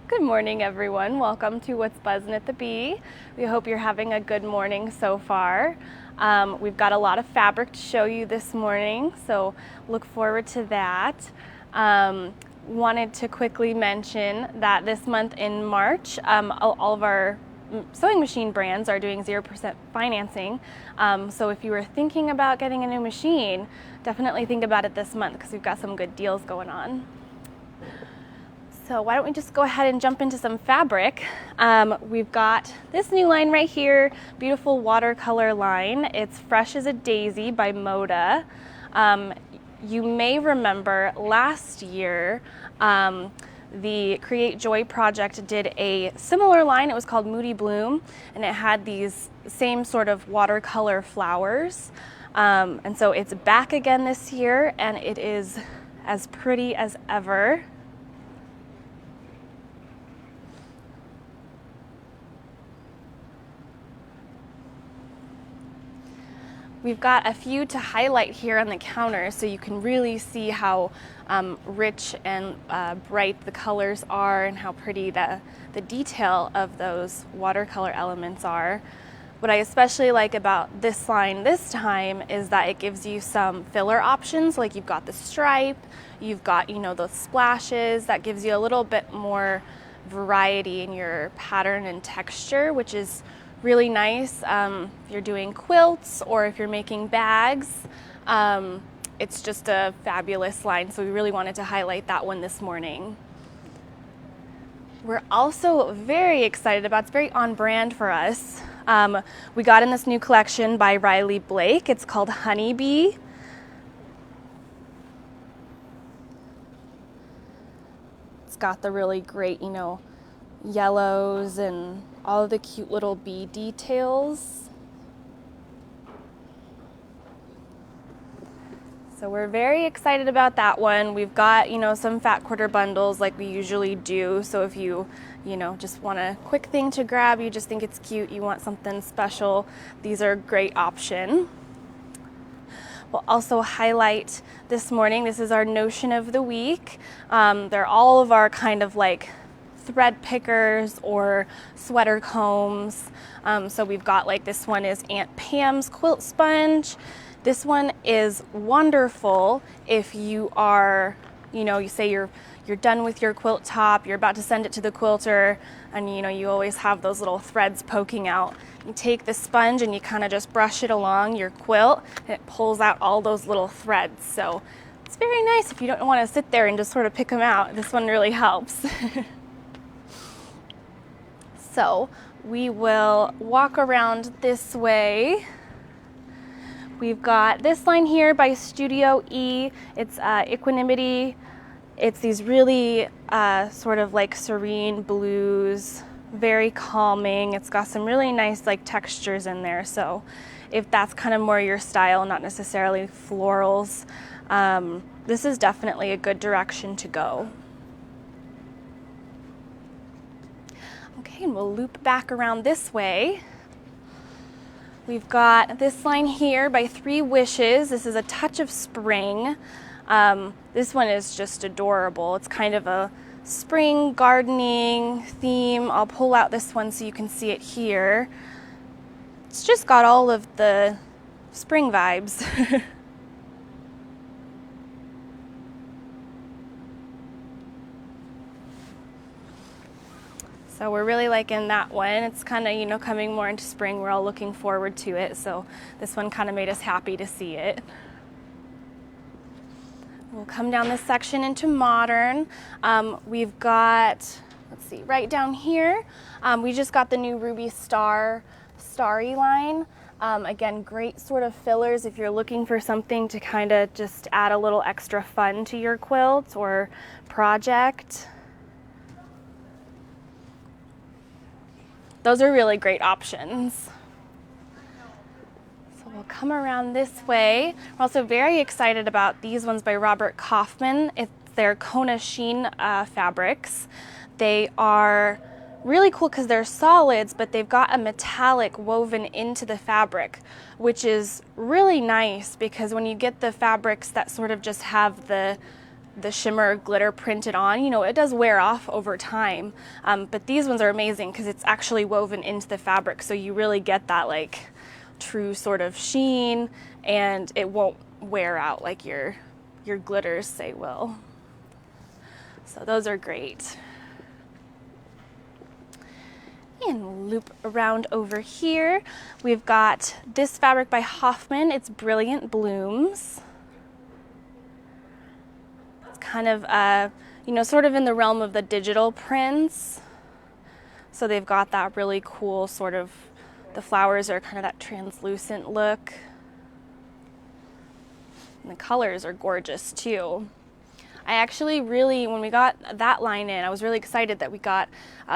Good morning, everyone. Welcome to What's Buzzin' at the Bee. We hope you're having a good morning so far. We've got a lot of fabric to show you this morning, so look forward to that. Wanted to quickly mention that this month in March, all of our sewing machine brands are doing 0% financing. So if you were thinking about getting a new machine, definitely think about it this month because we've got some good deals going on. So why don't we just go ahead and jump into some fabric. We've got this new line right here, beautiful watercolor line. It's Fresh as a Daisy by Moda. You may remember last year, the Create Joy project did a similar line. It was called Moody Bloom, and it had these same sort of watercolor flowers. And so it's back again this year, and it is as pretty as ever. We've got a few to highlight here on the counter so you can really see how rich and bright the colors are and how pretty the detail of those watercolor elements are. What I especially like about this line this time is that it gives you some filler options, like you've got the stripe, you've got, those splashes. That gives you a little bit more variety in your pattern and texture, which is really nice if you're doing quilts or if you're making bags. It's just a fabulous line, so we really wanted to highlight that one this morning. We're also very excited about, it's very on brand for us. We got in this new collection by Riley Blake. It's called Honeybee. It's got the really great, yellows and all of the cute little bee details. So we're very excited about that one. We've got, some fat quarter bundles like we usually do. So if you, just want a quick thing to grab, you just think it's cute, you want something special, these are a great option. We'll also highlight this morning, this is our notion of the week. They're all of our kind of like thread pickers or sweater combs. So we've got like this one is Aunt Pam's quilt sponge. This one is wonderful if you are, you say you're done with your quilt top, you're about to send it to the quilter, and you always have those little threads poking out. You take the sponge and you kind of just brush it along your quilt, and it pulls out all those little threads. So it's very nice if you don't want to sit there and just sort of pick them out. This one really helps. So we will walk around this way. We've got this line here by Studio E. It's Equanimity. It's these really sort of like serene blues, very calming. It's got some really nice like textures in there. So if that's kind of more your style, not necessarily florals, this is definitely a good direction to go. Okay, and we'll loop back around this way. We've got this line here by Three Wishes. This is a touch of spring. This one is just adorable. It's kind of a spring gardening theme. I'll pull out this one so you can see it here. It's just got all of the spring vibes. So we're really liking that one. It's kind of, coming more into spring. We're all looking forward to it. So this one kind of made us happy to see it. We'll come down this section into modern. We've got, let's see, right down here, we just got the new Ruby Starry line. Again, great sort of fillers if you're looking for something to kind of just add a little extra fun to your quilt or project. Those are really great options. So we'll come around this way. We're also very excited about these ones by Robert Kaufman. It's their Kona Sheen fabrics. They are really cool because they're solids, but they've got a metallic woven into the fabric, which is really nice because when you get the fabrics that sort of just have the the shimmer glitter printed on, you know, it does wear off over time. But these ones are amazing because it's actually woven into the fabric, so you really get that like true sort of sheen, and it won't wear out like your glitters say will. So those are great. And loop around over here. We've got this fabric by Hoffman. It's Brilliant Blooms. It's kind of, you know, sort of in the realm of the digital prints. So they've got that really cool sort of, the flowers are kind of that translucent look. And the colors are gorgeous too. I actually really, when we got that line in, I was really excited that we got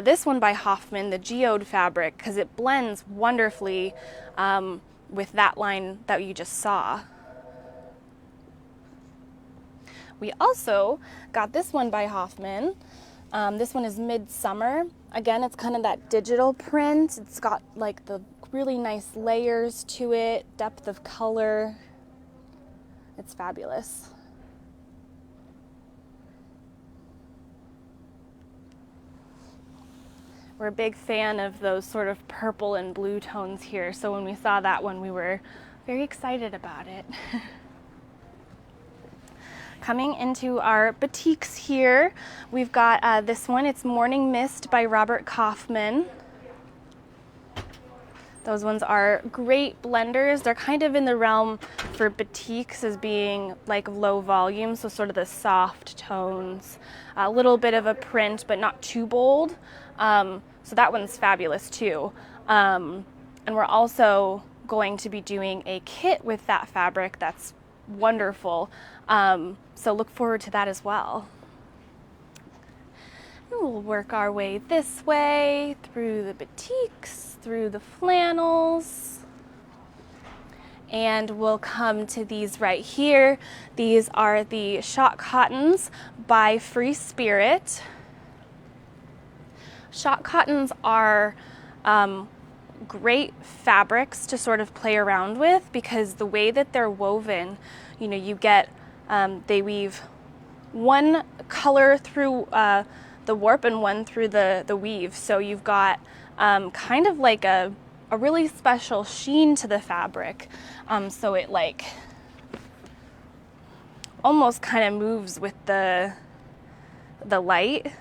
this one by Hoffman, the geode fabric, because it blends wonderfully with that line that you just saw. We also got this one by Hoffman. This one is Midsummer. Again, it's kind of that digital print. It's got like the really nice layers to it, depth of color. It's fabulous. We're a big fan of those sort of purple and blue tones here, so when we saw that one, we were very excited about it. Coming into our batiks here, we've got this one. It's Morning Mist by Robert Kaufman. Those ones are great blenders. They're kind of in the realm for batiks as being like low volume, so sort of the soft tones. A little bit of a print, but not too bold. So that one's fabulous too. And we're also going to be doing a kit with that fabric that's wonderful. So look forward to that as well. And we'll work our way this way through the batiks, through the flannels, and we'll come to these right here. These are the Shot Cottons by Free Spirit. Shot Cottons are great fabrics to sort of play around with because the way that they're woven, you know, you get, they weave one color through the warp and one through the weave. So you've got kind of like a really special sheen to the fabric. So it like almost kind of moves with the light.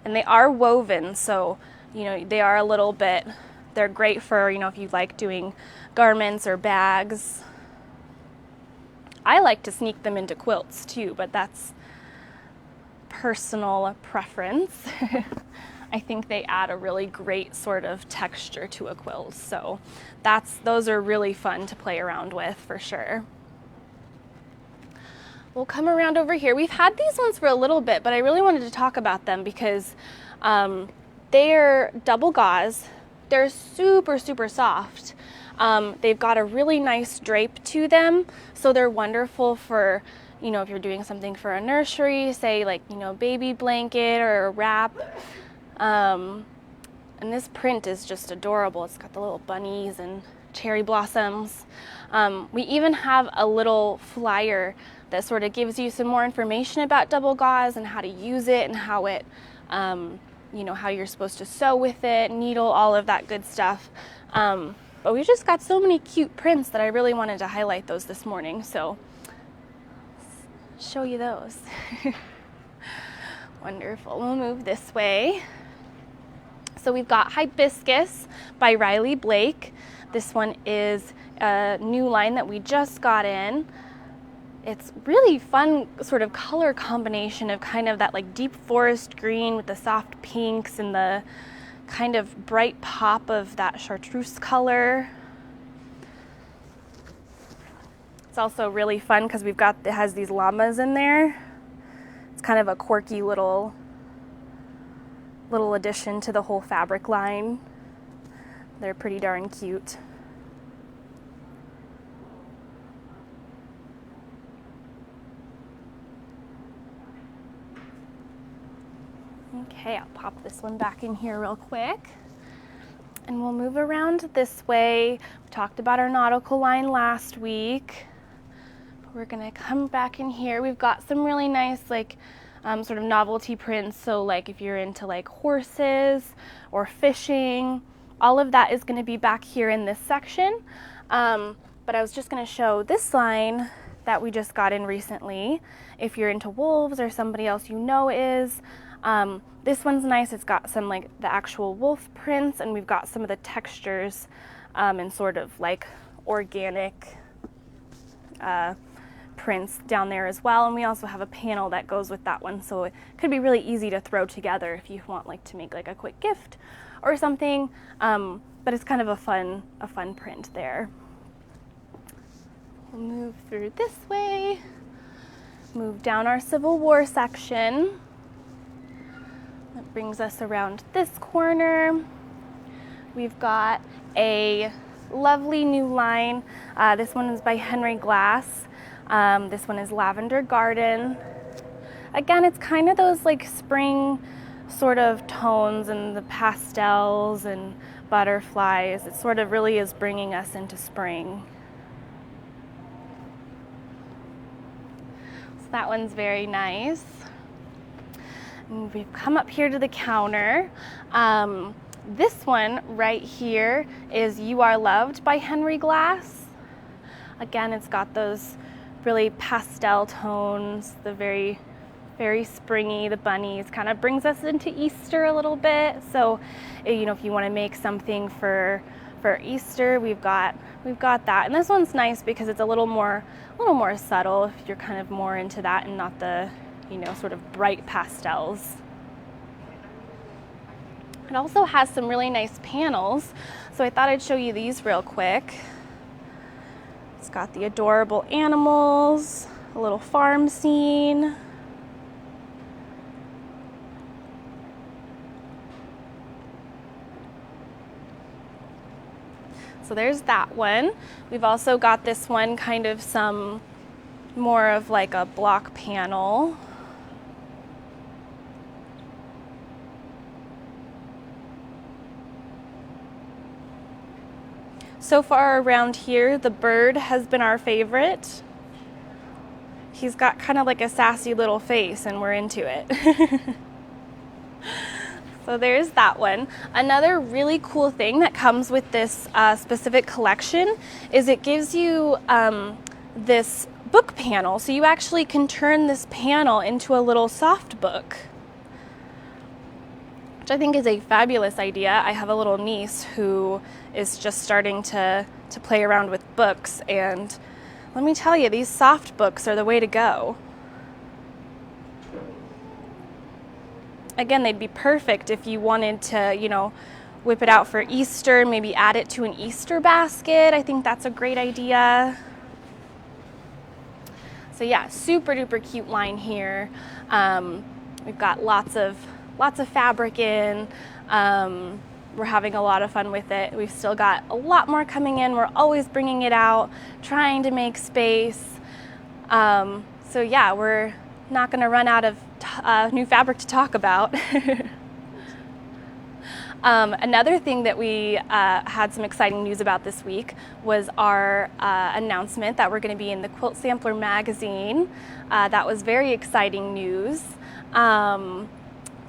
And they are woven, so, you know, they are a little bit, they're great for, you know, if you like doing garments or bags. I like to sneak them into quilts too, but that's personal preference. I think they add a really great sort of texture to a quilt, so those are really fun to play around with for sure. We'll come around over here. We've had these ones for a little bit, but I really wanted to talk about them because they're double gauze. They're super, super soft. They've got a really nice drape to them, so they're wonderful for, you know, if you're doing something for a nursery, say like, you know, baby blanket or a wrap. And this print is just adorable. It's got the little bunnies and cherry blossoms. We even have a little flyer that sort of gives you some more information about double gauze and how to use it and how it, you know, how you're supposed to sew with it, needle, all of that good stuff. But we've just got so many cute prints that I really wanted to highlight those this morning, so let's show you those. Wonderful. We'll move this way. So we've got Hibiscus by Riley Blake. This one is a new line that we just got in. It's really fun sort of color combination of kind of that like deep forest green with the soft pinks and the kind of bright pop of that chartreuse color. It's also really fun because it has these llamas in there. It's kind of a quirky little addition to the whole fabric line. They're pretty darn cute. Okay, I'll pop this one back in here real quick. And we'll move around this way. We talked about our Nautical line last week. we're gonna come back in here. We've got some really nice like sort of novelty prints. So like if you're into like horses or fishing, all of that is gonna be back here in this section. But I was just gonna show this line that we just got in recently. If you're into wolves or somebody else you know is, this one's nice. It's got some like the actual wolf prints, and we've got some of the textures and sort of like organic prints down there as well. And we also have a panel that goes with that one, so it could be really easy to throw together if you want like to make like a quick gift or something. But it's kind of a fun print there. We'll move through this way, move down our Civil War section. That brings us around this corner. We've got a lovely new line. This one is by Henry Glass. This one is Lavender Garden. Again, it's kind of those like spring sort of tones and the pastels and butterflies. It sort of really is bringing us into spring. So that one's very nice. And we've come up here to the counter. This one right here is You Are Loved by Henry Glass. Again, it's got those really pastel tones, the very springy, the bunnies, kind of brings us into Easter a little bit. So, you know, if you want to make something for Easter, we've got that. And this one's nice because it's a little more subtle if you're kind of more into that and not the, you know, sort of bright pastels. It also has some really nice panels, so I thought I'd show you these real quick. It's got the adorable animals, a little farm scene. So there's that one. We've also got this one, kind of some more of like a block panel. So far around here, the bird has been our favorite. He's got kind of like a sassy little face and we're into it. So there's that one. Another really cool thing that comes with this specific collection is it gives you this book panel. So you actually can turn this panel into a little soft book, which I think is a fabulous idea. I have a little niece who is just starting to play around with books, and let me tell you, these soft books are the way to go. Again, they'd be perfect if you wanted to, you know, whip it out for Easter, maybe add it to an Easter basket. I think that's a great idea. So yeah, super duper cute line here. We've got lots of fabric in. We're having a lot of fun with it. We've still got a lot more coming in. We're always bringing it out, trying to make space. So yeah, we're not going to run out of new fabric to talk about. Another thing that we had some exciting news about this week was our announcement that we're going to be in the Quilt Sampler magazine. That was very exciting news.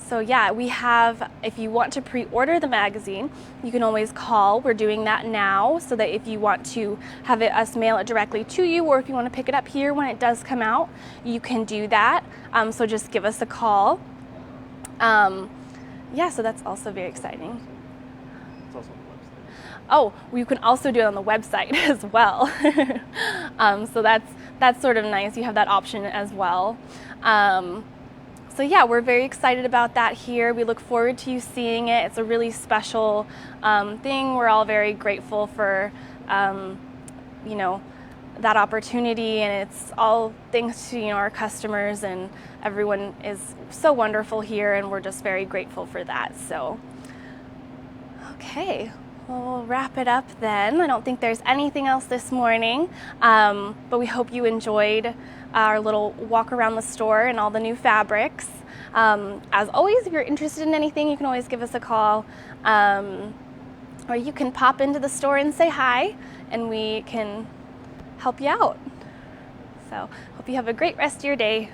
So yeah, we have, if you want to pre-order the magazine, you can always call. We're doing that now, so that if you want to have us mail it directly to you, or if you want to pick it up here when it does come out, you can do that. So just give us a call. Yeah, so that's also very exciting. It's also on the website. Oh, you can also do it on the website as well. So that's sort of nice. You have that option as well. So yeah, we're very excited about that here. We look forward to you seeing it. It's a really special thing. We're all very grateful for, you know, that opportunity, and it's all thanks to, you know, our customers, and everyone is so wonderful here, and we're just very grateful for that. So, okay, we'll wrap it up then. I don't think there's anything else this morning, but we hope you enjoyed our little walk around the store and all the new fabrics. As always, if you're interested in anything, you can always give us a call, or you can pop into the store and say hi, and we can help you out. So hope you have a great rest of your day.